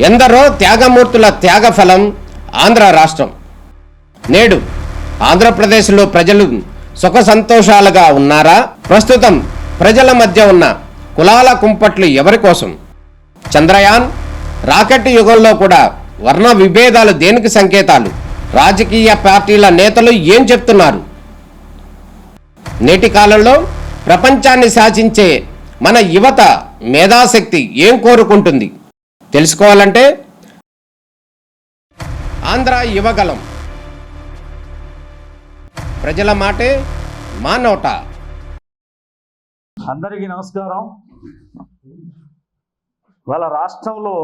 ఎందరో త్యాగమూర్తుల త్యాగఫలం ఆంధ్ర రాష్ట్రం. నేడు ఆంధ్రప్రదేశ్లో ప్రజలు సుఖ సంతోషాలుగా ఉన్నారా? ప్రస్తుతం ప్రజల మధ్య ఉన్న కులాల కుంపట్లు ఎవరి కోసం? చంద్రయాన్ రాకెట్ యుగంలో కూడా వర్ణ విభేదాలు దేనికి సంకేతాలు? రాజకీయ పార్టీల నేతలు ఏం చెప్తున్నారు? నేటి కాలంలో ప్రపంచాన్ని శాసించే మన యువత మేధాశక్తి ఏం కోరుకుంటుంది? తెలుసుకోవాలంటే ఆంధ్ర యువగలం. ప్రజల మాటే మా నోట. అందరికీ నమస్కారం. వాళ్ళ రాష్ట్రంలో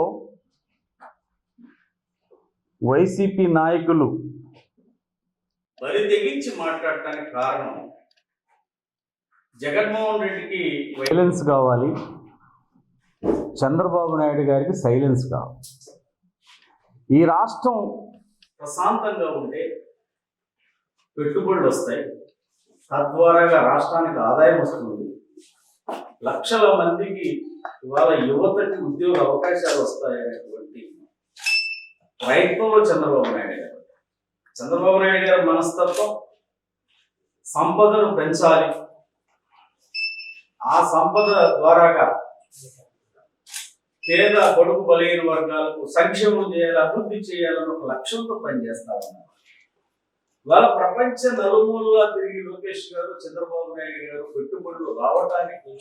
వైసీపీ నాయకులు బరి తెగించి మాట్లాడటానికి కారణం జగన్మోహన్ రెడ్డికి వైలెన్స్ కావాలి, చంద్రబాబు నాయుడు గారికి సైలెన్స్ కావాలి. ఈ రాష్ట్రం ప్రశాంతంగా ఉంటే పెట్టుబడులు వస్తాయి, తద్వారాగా రాష్ట్రానికి ఆదాయం వస్తుంది, లక్షల మందికి ఇవాళ యువతకి ఉద్యోగ అవకాశాలు వస్తాయనేటువంటి ప్రయత్నంలో చంద్రబాబు నాయుడు గారి మనస్తత్వం సంపదను పెంచాలి, ఆ సంపద ద్వారాగా పేద బడుగు బలహీన వర్గాలకు సంక్షేమం చేయాలి, అభివృద్ధి చేయాలని ఒక లక్ష్యంతో పనిచేస్తా ఉన్నారు. ఇవాళ ప్రపంచ నలుమూలలా తిరిగి లోకేష్ గారు, చంద్రబాబు నాయుడు గారు పెట్టుబడులు రావడానికి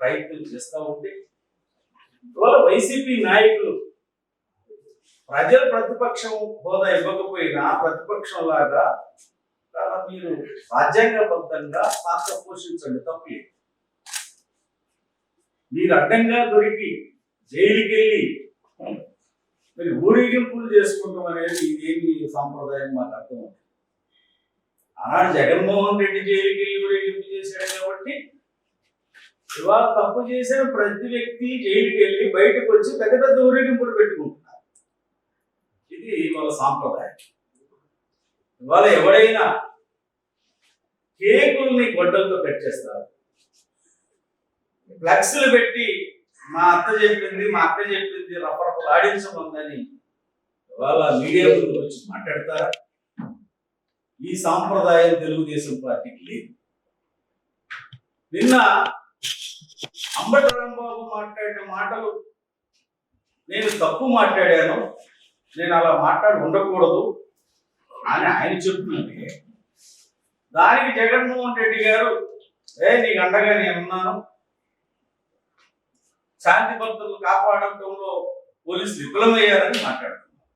ప్రయత్నం చేస్తూ ఉంటే, ఇవాళ వైసీపీ నాయకులు ప్రజల ప్రతిపక్షం హోదా ఇవ్వకపోయినా ప్రతిపక్షం లాగా మీరు రాజ్యాంగబద్ధంగా పాత్ర పోషించండి, తప్పలేదు. మీరు అడ్డంగా దొరికి జైలుకి వెళ్ళి మరి ఊరేగింపులు చేసుకుంటాం అనేది ఇదేమి సాంప్రదాయం మాకు అర్థమవుతుంది. ఆనాడు జగన్మోహన్ రెడ్డి జైలుకి వెళ్ళి ఊరేగింపు చేశాడు కాబట్టి ఇవాళ తప్పు చేసిన ప్రతి వ్యక్తి జైలుకి వెళ్ళి బయటకు వచ్చి పెద్ద పెద్ద ఊరేగింపులు పెట్టుకుంటున్నారు. ఇది వాళ్ళ సాంప్రదాయం. ఇవాళ ఎవడైనా కేకుల్ని గొడ్డలతో కట్ చేస్తారు, ఫ్లెక్స్లు పెట్టి మా అక్క చెప్పింది రప్పరప్పలు ఆడించమందని ఇవాళ మీడియా ముందుకు వచ్చి మాట్లాడతారా? ఈ సాంప్రదాయం తెలుగుదేశం పార్టీకి లేదు. నిన్న అంబటి రాంబాబు మాట్లాడిన మాటలు నేను తప్పు మాట్లాడాను, నేను అలా మాట్లాడి ఉండకూడదు అని ఆయన చెప్తుంటే, దానికి జగన్మోహన్ రెడ్డి గారు నీకు అండగా నేనున్నాను, శాంతి భద్రతలు కాపాడటంలో పోలీసులు విఫలమయ్యారని మాట్లాడుతున్నారు.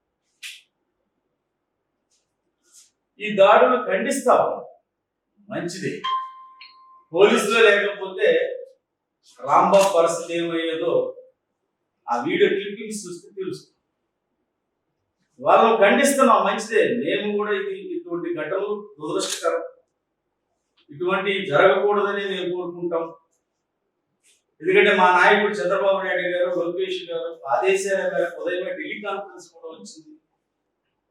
ఈ దాడులు ఖండిస్తాము, మంచిదే. పోలీసులు లేకపోతే రాంబాబు పరిస్థితి ఏమయ్యేదో ఆ వీడియో క్లిప్పింగ్స్ చూస్తే తెలుస్తుంది. వాళ్ళు ఖండిస్తున్నాం, మంచిదే. మేము కూడా ఇటువంటి ఘటనలు దురదృష్టకరం, ఇటువంటి జరగకూడదని మేము కోరుకుంటాం. ఎందుకంటే మా నాయకుడు చంద్రబాబు నాయుడు గారు, లోకేష్ గారు ఆదేశాల మేరకు ఉదయమే టెలికాన్ఫరెన్స్ కూడా వచ్చింది.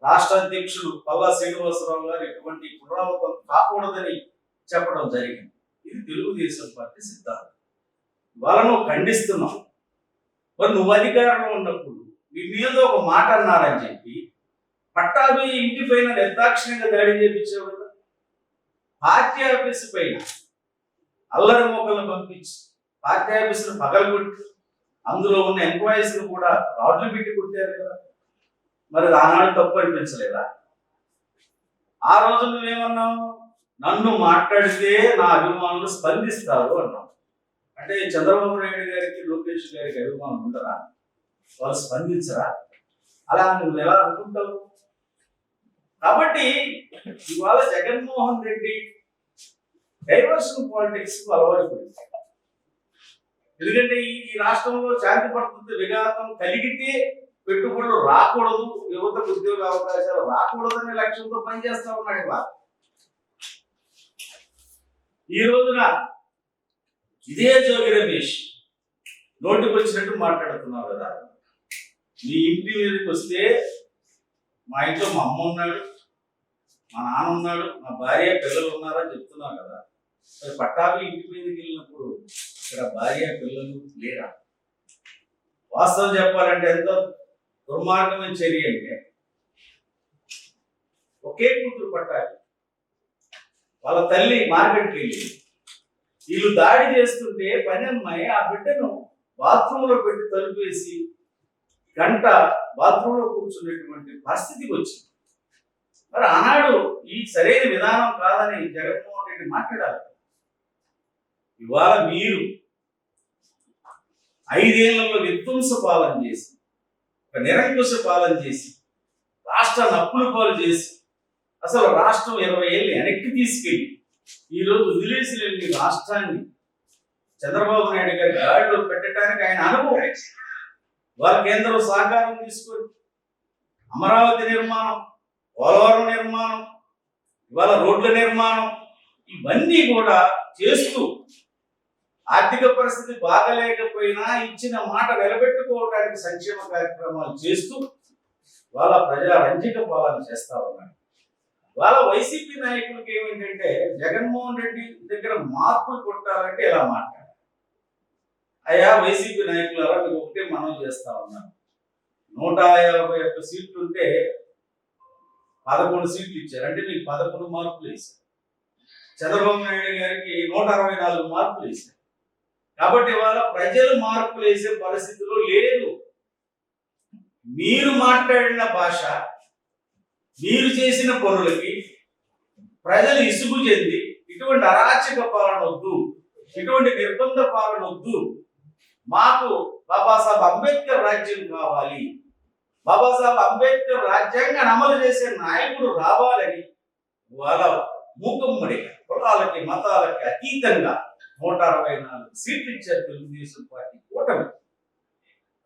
రాష్ట్ర అధ్యక్షుడు పల్లా శ్రీనివాసరావు గారు ఇటువంటి పునరావృతం కాకూడదని చెప్పడం జరిగింది. ఇది తెలుగుదేశం పార్టీ సిద్ధాంతం. వాళ్ళను ఖండిస్తున్నాం. మరి నువ్వు అధికారంలో ఉన్నప్పుడు మీ మీద ఒక మాట అన్నారని చెప్పి పట్టాభి ఇంటి పైన నిర్దాక్షిణ్యంగా దాడి చేయించావు కదా. పార్టీ ఆఫీసు పైన అల్లరి మోకలను పంపించి పార్టీ ఆఫీసును పగలగొట్టి అందులో ఉన్న ఎంప్లాయీస్ ను కూడా రాడ్లు పెట్టి కొట్టారు కదా. మరి ఆనాడు తప్పు అనిపించలేదా? ఆ రోజు నువ్వేమన్నావు? నన్ను మాట్లాడితే నా అభిమానులు స్పందిస్తారు అన్నావు. అంటే చంద్రబాబు నాయుడు గారికి, లోకేష్ గారికి అభిమానులు ఉండరా? వాళ్ళు స్పందించరా? అలా నువ్వు ఎలా అనుకుంటావు? కాబట్టి ఇవాళ జగన్మోహన్ రెడ్డి డైవర్షన్ పాలిటిక్స్ అలవాటు పడింది. ఎందుకంటే ఈ రాష్ట్రంలో శాంతి భద్రత విఘాతం కలిగితే పెట్టుబడులు రాకూడదు, యువతకు ఉద్యోగ అవకాశాలు రాకూడదనే లక్ష్యంతో పనిచేస్తా ఉన్నాడు. ఇవాళ ఈ రోజున ఇదే జోగి రమేష్ నోటికి వచ్చినట్టు మాట్లాడుతున్నావు కదా. నీ ఇంటి మీదకి వస్తే మా ఇంట్లో మా అమ్మ ఉన్నాడు, మా నాన్న ఉన్నాడు, మా భార్య పిల్లలు ఉన్నారని చెప్తున్నావు కదా. పట్టాభి ఇంటి మీదకి వెళ్ళినప్పుడు ఇక్కడ భార్య పిల్లలు లేరా? వాస్తవం చెప్పాలంటే ఎంతో దుర్మార్గమైన చర్య అంటే ఒకే కూతురు పట్టాలి, వాళ్ళ తల్లి మార్కెట్కి వెళ్ళి వీళ్ళు దాడి చేస్తుంటే పని అమ్మాయి ఆ బిడ్డను బాత్రూంలో పెట్టి తలుపు వేసి గంట బాత్రూంలో కూర్చున్నటువంటి పరిస్థితికి వచ్చింది. మరి ఆనాడు ఈ సరైన విధానం కాదని జగన్మోహన్ రెడ్డి మాట్లాడాలి. ఇవాళ మీరు 5 ఏళ్లలో విధ్వంస పాలన చేసి, ఒక నిరంకుశ పాలన చేసి, రాష్ట్రాన్ని అప్పుల పాలు చేసి, అసలు రాష్ట్రం 20 ఏళ్ళు వెనక్కి తీసుకెళ్ళి ఈరోజు వదిలేసి వెళ్ళి రాష్ట్రాన్ని చంద్రబాబు నాయుడు గారి గాడిలో పెట్టడానికి ఆయన అనుభవం, వాళ్ళ కేంద్రం సహకారం తీసుకొని అమరావతి నిర్మాణం, పోలవరం నిర్మాణం, ఇవాళ రోడ్ల నిర్మాణం, ఇవన్నీ కూడా చేస్తూ ఆర్థిక పరిస్థితి బాగలేకపోయినా ఇచ్చిన మాట నిలబెట్టుకోవడానికి సంక్షేమ కార్యక్రమాలు చేస్తూ వాళ్ళ ప్రజా రంజిక పాలన చేస్తా ఉన్నారు. వాళ్ళ వైసీపీ నాయకులకి ఏమిటంటే జగన్మోహన్ రెడ్డి దగ్గర మార్పులు కొట్టాలంటే ఇలా మాట్లాడారు. అయ్యా వైసీపీ నాయకులారా, మీకు ఒకటే మనం చేస్తా ఉన్నాను, 151 సీట్లు ఉంటే 11 సీట్లు ఇచ్చారు, అంటే మీకు 11 మార్కులు వేశారు. చంద్రబాబు నాయుడు గారికి 164 మార్కులు వేశారు. కాబట్టి ఇవాళ ప్రజలు మార్పులు వేసే పరిస్థితిలో లేదు. మీరు మాట్లాడిన భాష, మీరు చేసిన పనులకి ప్రజలు ఇసుగు చెంది ఇటువంటి అరాచక పాలన వద్దు, ఇటువంటి నిర్బంధ పాలన వద్దు, మాకు బాబాసాహెబ్ అంబేద్కర్ రాజ్యం కావాలి, బాబాసాహెబ్ అంబేద్కర్ రాజ్యాంగాన్ని అమలు చేసే నాయకుడు రావాలని వాళ్ళ మూకమ్మడిగా కులాలకి మతాలకి అతీతంగా 164 సీట్లు ఇచ్చారు తెలుగుదేశం పార్టీ కూటమి.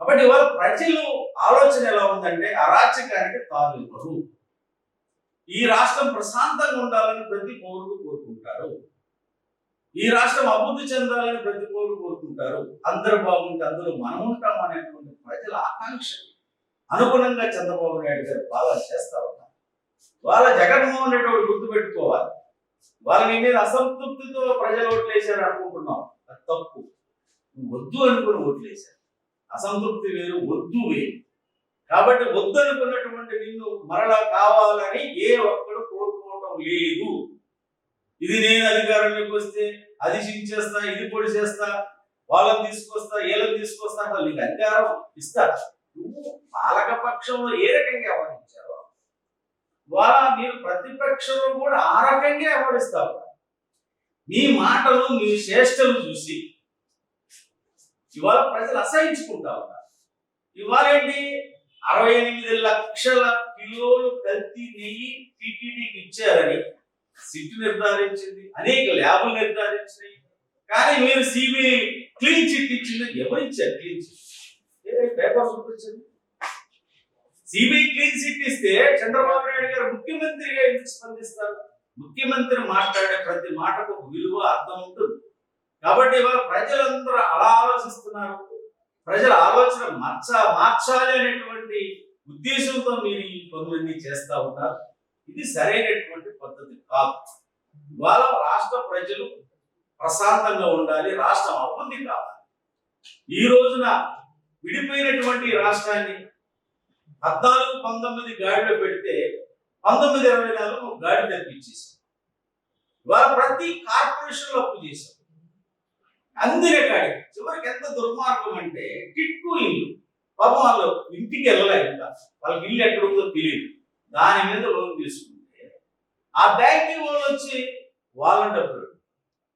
కాబట్టి ఇవాళ ప్రజలు ఆలోచన ఎలా ఉందంటే అరాచకానికి తావివ్వరు. ఈ రాష్ట్రం ప్రశాంతంగా ఉండాలని ప్రతి పౌరుడు కోరుకుంటారు. ఈ రాష్ట్రం అభివృద్ధి చెందాలని ప్రతి పౌరుడు కోరుకుంటారు. అందరూ బాగుంటే అందులో మనం ఉంటాం అనేటువంటి ప్రజల ఆకాంక్ష అనుగుణంగా చంద్రబాబు నాయుడు గారు పాలన చేస్తా ఉన్నారు. వాళ్ళ జగన్మోహన్ రెడ్డి ఒకటి గుర్తుపెట్టుకోవాలి, వాళ్ళని మీద అసంతృప్తితో ప్రజలు ఓట్లేశారు అనుకుంటున్నాం, అది తప్పు. వద్దు అనుకుని ఓట్లేశారు. అసంతృప్తి వేరు, వద్దు వేరు. కాబట్టి వద్దు అనుకున్నటువంటి నిన్ను మరలా కావాలని ఏ ఒక్కడు కోరుకోవడం లేదు. ఇది నేను అధికారంలోకి వస్తే అది చించేస్తా, ఇది పొడి చేస్తా, వాళ్ళని తీసుకొస్తా, వీళ్ళని తీసుకొస్తా, అసలు నీకు అధికారం ఇస్తా. నువ్వు పాలక పక్షంలో ఏ రకంగా వ్యవహరించారో వాళ్ళ మీరు ప్రతిపక్షంలో కూడా ఆ రకంగా వ్యవహరిస్తావు. మీ మాటలు, మీ చేష్టలు చూసి ఇవాళ ప్రజలు అసహించుకుంటా ఉన్నారు. ఇవాళ ఏంటి, 68 లక్షల కిలోలు కల్తీ నెయ్యి టీటీడీకి ఇచ్చారని సిట్ నిర్ధారించింది, అనేక ల్యాబులు నిర్ధారించినాయి. కానీ మీరు సిబిఐ క్లీన్ చిట్ ఇచ్చింది. ఎవరు ఇచ్చారు క్లీన్ చిట్? పేపర్ చూపించండి. సిబిఐ క్లీన్ చిట్ ఇస్తే చంద్రబాబు నాయుడు గారు ముఖ్యమంత్రిగా ఎందుకు స్పందిస్తారు? ముఖ్యమంత్రి మాట్లాడే ప్రతి మాటకు విలువ, అర్థం ఉంటుంది. కాబట్టి ఇవాళ ప్రజలందరూ అలా ఆలోచిస్తున్నారు. ప్రజల ఆలోచన మార్చాలి అనేటువంటి ఉద్దేశంతో మీరు ఈ పనులన్నీ చేస్తా ఉంటారు. ఇది సరైనటువంటి పద్ధతి కాదు. ఇవాళ రాష్ట్ర ప్రజలు ప్రశాంతంగా ఉండాలి, రాష్ట్రం అభివృద్ధి కావాలి. ఈ రోజున విడిపోయినటువంటి రాష్ట్రాన్ని 14-19 గాడిలో పెడితే 19-24 గాడి తప్పించేసాం. ఇవాళ ప్రతి కార్పొరేషన్ లో అప్పు చేశాం. అందిన గాడి చివరికి ఎంత దుర్మార్గం అంటే టిట్కు ఇల్లు, పాపం వాళ్ళు ఇంటికి వెళ్ళలేక వాళ్ళకి ఇల్లు ఎక్కడుందో తెలియదు, దాని మీద లోన్ తీసుకుంటే ఆ బ్యాంకింగ్ వాళ్ళు వచ్చి వాళ్ళని డబ్బులు,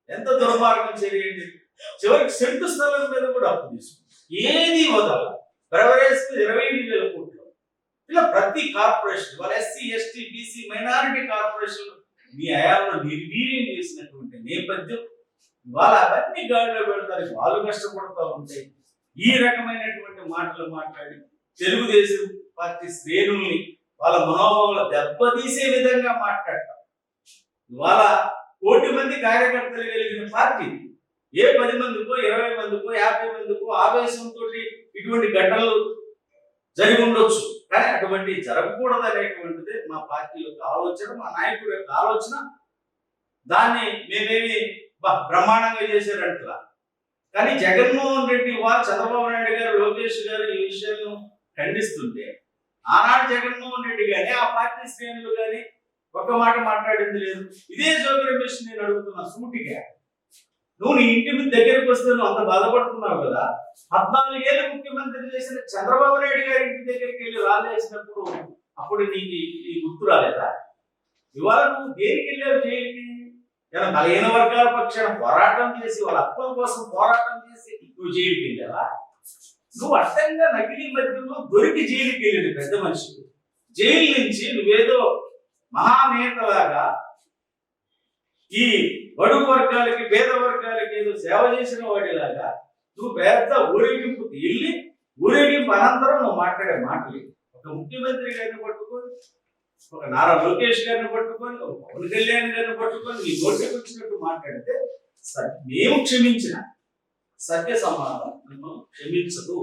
ఎంత దుర్మార్గం చేయండి. చివరికి సెంటు స్థలం మీద కూడా అప్పు తీసుకుంటారు. ఏది వదల ప్రైవేట్ 25,000 కోట్లు. ఇలా ప్రతి కార్పొరేషన్, వాళ్ళ SC, ST, BC, minority corporation మీ హయాంలో నిర్వీర్యం చేసినటువంటి నేపథ్యం. వాళ్ళ అవన్నీ గాడిలో పెడతారు, వాళ్ళు కష్టపడుతూ ఉంటే ఈ రకమైనటువంటి మాటలు మాట్లాడి తెలుగుదేశం పార్టీ శ్రేణుల్ని వాళ్ళ మనోభావాలు దెబ్బతీసే విధంగా మాట్లాడతాం. ఇవాళ 1 కోటి మంది కార్యకర్తలు కలిగిన పార్టీ ఏ 10 మందికో 20 మందికో 50 మందికో ఆవేశంతో ఇటువంటి ఘటనలు జరిగి ఉండొచ్చు. కానీ అటువంటి జరగకూడదు అనేటువంటిది మా పార్టీ యొక్క ఆలోచన, మా నాయకుడి యొక్క ఆలోచన. దాన్ని మేమేమి బ్రహ్మాండంగా చేశారంటలా. కానీ జగన్మోహన్ రెడ్డి వారు, చంద్రబాబు నాయుడు గారు, లోకేష్ గారు ఈ విషయాలను ఖండిస్తుంటే ఆనాడు జగన్మోహన్ రెడ్డి కానీ ఆ పార్టీ శ్రేణులు కానీ ఒక్క మాట మాట్లాడింది లేదు. ఇదే జోగి రమేష్ నేను అడుగుతున్నా సూటిగా, నువ్వు నీ ఇంటి మీద దగ్గరికి వస్తే నువ్వు అంత బాధపడుతున్నావు కదా, 14 ఏళ్ళు ముఖ్యమంత్రి చేసిన చంద్రబాబు నాయుడు గారి ఇంటి దగ్గరికి వెళ్ళి రాలేసినప్పుడు అప్పుడు నీకు ఈ గుర్తు రాలేదా? ఇవాళ నువ్వు దేనికి వెళ్ళావు జైలుకి? ఇలా బలహీన వర్గాల పక్షాన పోరాటం చేసి వాళ్ళ హక్కుల కోసం పోరాటం చేసి నువ్వు జైలుకి వెళ్ళావా? నువ్వు అడ్డంగా నకిలీ మధ్యంలో దొరికి జైలుకి వెళ్ళిన పెద్ద మనిషి, జైలు నుంచి నువ్వేదో మహానేతలాగా ఈ బడుగు వర్గాలకి పేద వర్గాలకి ఏదో సేవ చేసిన వాడిలాగా నువ్వు పెద్ద ఊరేగింపు వెళ్ళి ఊరేగింపు అనంతరం నువ్వు మాట్లాడే మాటలు ఒక ముఖ్యమంత్రి గారిని పట్టుకొని, ఒక నారా లోకేష్ గారిని పట్టుకొని, ఒక పవన్ కళ్యాణ్ గారిని పట్టుకొని నీ నోటికి వచ్చినట్టు మాట్లాడితే మేము క్షమించిన సత్య సమాధానం మిమ్మల్ని క్షమించదు.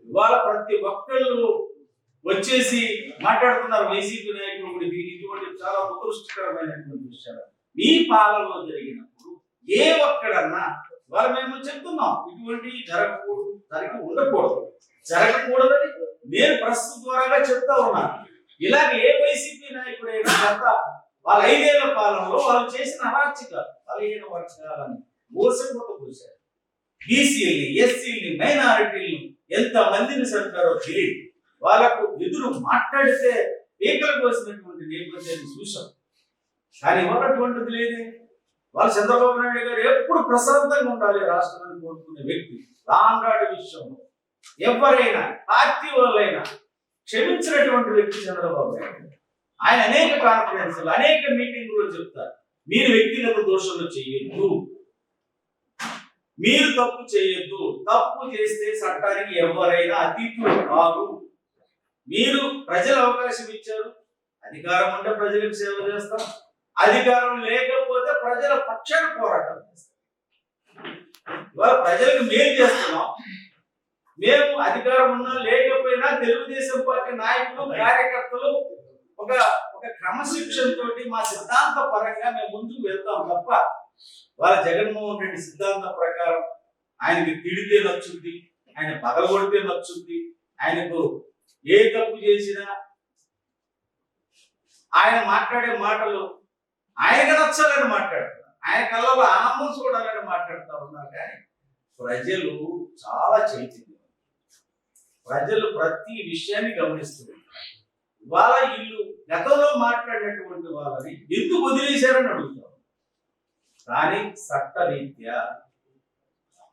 ఇవాళ ప్రతి ఒక్కళ్ళు వచ్చేసి మాట్లాడుతున్నారు వైసీపీ నాయకులు కూడా ఇటువంటి చాలా ఉత్కృష్టకరమైనటువంటి విషయాలు మీ పాలనలో జరిగినప్పుడు ఏ ఒక్కడన్నా వాళ్ళు మేము చెప్తున్నాం ఇటువంటివి జరగకూడదు, జరిగి ఉండకూడదు, జరగకూడదని నేను ప్రస్తుత ద్వారాగా చెప్తా ఉన్నాను. ఇలాగ ఏ వైసీపీ నాయకుడైనా గత వాళ్ళ 5 ఏళ్ల పాలనలో వాళ్ళు చేసిన అరాచకాలు బలహీన వర్గాలని మోసపోత పోశారు. బీసీల్ని, ఎస్సీల్ని, మైనారిటీల్ని ఎంత మందిని చంపారో తెలియదు. వాళ్ళకు ఎదురు మాట్లాడితే పీకలు కోసినటువంటి నేపథ్యాన్ని చూశాం. కానీ ఉన్నటువంటిది లేదే. వాళ్ళు చంద్రబాబు నాయుడు గారు ఎప్పుడు ప్రశాంతంగా ఉండాలి రాష్ట్రాన్ని కోరుకునే వ్యక్తి. రాంగాడి విషయంలో ఎవరైనా పార్టీ వాళ్ళైనా క్షమించినటువంటి వ్యక్తి చంద్రబాబు నాయుడు. ఆయన అనేక కాన్ఫరెన్స్లు అనేక మీటింగ్లు చెప్తారు, మీరు వ్యక్తిగత దోషాలు చేయొద్దు, మీరు తప్పు చేయొద్దు, తప్పు చేస్తే చట్టానికి ఎవరైనా అతీతులు కాదు, మీరు ప్రజలు అవకాశం ఇచ్చారు, అధికారం ఉంటే ప్రజలకు సేవ చేస్తాం, అధికారం లేకపోతే ప్రజల పక్షాన పోరాటం చేస్తాం. ఇవాళ ప్రజలకు మేలు చేస్తున్నాం. మేము అధికారం ఉన్నా లేకపోయినా తెలుగుదేశం పార్టీ నాయకులు కార్యకర్తలు ఒక క్రమశిక్షణ తోటి మా సిద్ధాంత పరంగా మేము ముందుకు వెళ్తాం తప్ప వాళ్ళ జగన్మోహన్ రెడ్డి సిద్ధాంతం ప్రకారం ఆయనకి తిడితే నచ్చుద్ది, ఆయన పగలగొడితే నచ్చుద్ది, ఆయనకు ఏ తప్పు చేసినా ఆయన మాట్లాడే మాటలు ఆయనకు నచ్చాలని మాట్లాడుతున్నారు, ఆయన కళ్ళలో ఆనందం చూడాలని మాట్లాడుతూ ఉన్నారు. కానీ ప్రజలు చాలా చైతన్యం, ప్రజలు ప్రతి విషయాన్ని గమనిస్తున్నారు. వాళ్ళ ఇల్లు గతంలో మాట్లాడినటువంటి వాళ్ళని ఎందుకు వదిలేశారని అడుగుతారు. కానీ చట్టరీత్యా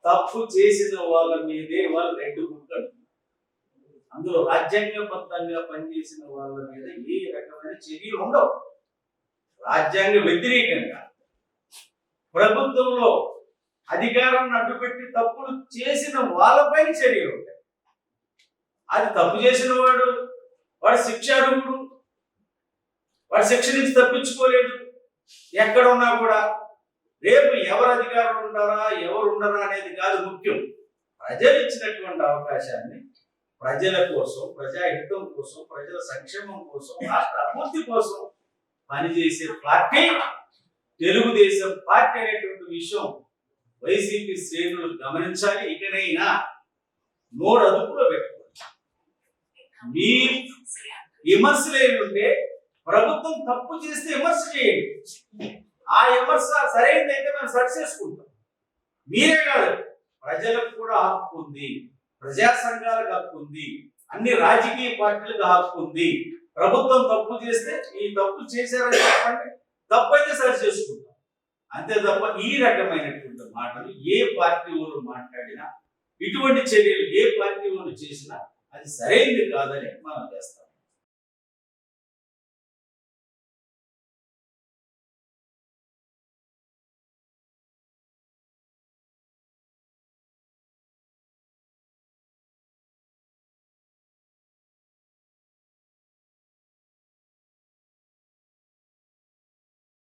తప్పు చేసిన వాళ్ళ మీదే వాళ్ళు 2 బుక్కలు, అందులో రాజ్యాంగబద్ధంగా పనిచేసిన వాళ్ళ మీద ఏ రకమైన చర్యలు ఉండవు. రాజ్యాంగ వ్యతిరేకంగా ప్రభుత్వంలో అధికారాన్ని అడ్డుపెట్టి తప్పులు చేసిన వాళ్ళపైన చర్యలు ఉంటాయి. అది తప్పు చేసిన వాడు శిక్షార్హుడు, వాడు శిక్ష నుంచి తప్పించుకోలేడు. ఎక్కడ ఉన్నా కూడా రేపు ఎవరు అధికారులు ఉంటారా ఎవరు ఉండరా అనేది కాదు ముఖ్యం. ప్రజలు ఇచ్చినటువంటి అవకాశాన్ని ప్రజల కోసం, ప్రజాహితం కోసం, ప్రజల సంక్షేమం కోసం, రాష్ట్ర అభివృద్ధి కోసం పనిచేసే పార్టీ తెలుగుదేశం పార్టీ అనేటువంటి విషయం వైసీపీ శ్రేణులు గమనించాలి. ఇకనైనా నోరు అదుపులో పెట్టుకోవాలి. మీ విమర్శలు ఏమిటంటే ప్రభుత్వం తప్పు చేస్తే విమర్శ చేయండి, ఆ విమర్శ సరైనదైతే మేము సరి చేసుకుంటాం. మీరే కాదు, ప్రజలకు కూడా హక్కు ఉంది, ప్రజా సంఘాలకు హక్కు ఉంది, అన్ని రాజకీయ పార్టీలకు హక్కు ఉంది. ప్రభుత్వం తప్పు చేస్తే ఈ తప్పు చేశారని చెప్పండి, తప్పు అయితే సరి చేసుకుంటాం. అంతే తప్ప ఈ రకమైనటువంటి మాటలు ఏ పార్టీ వాళ్ళు మాట్లాడినా, ఇటువంటి చర్యలు ఏ పార్టీ వాళ్ళు చేసినా అది సరైనది కాదని మనం చేస్తాం.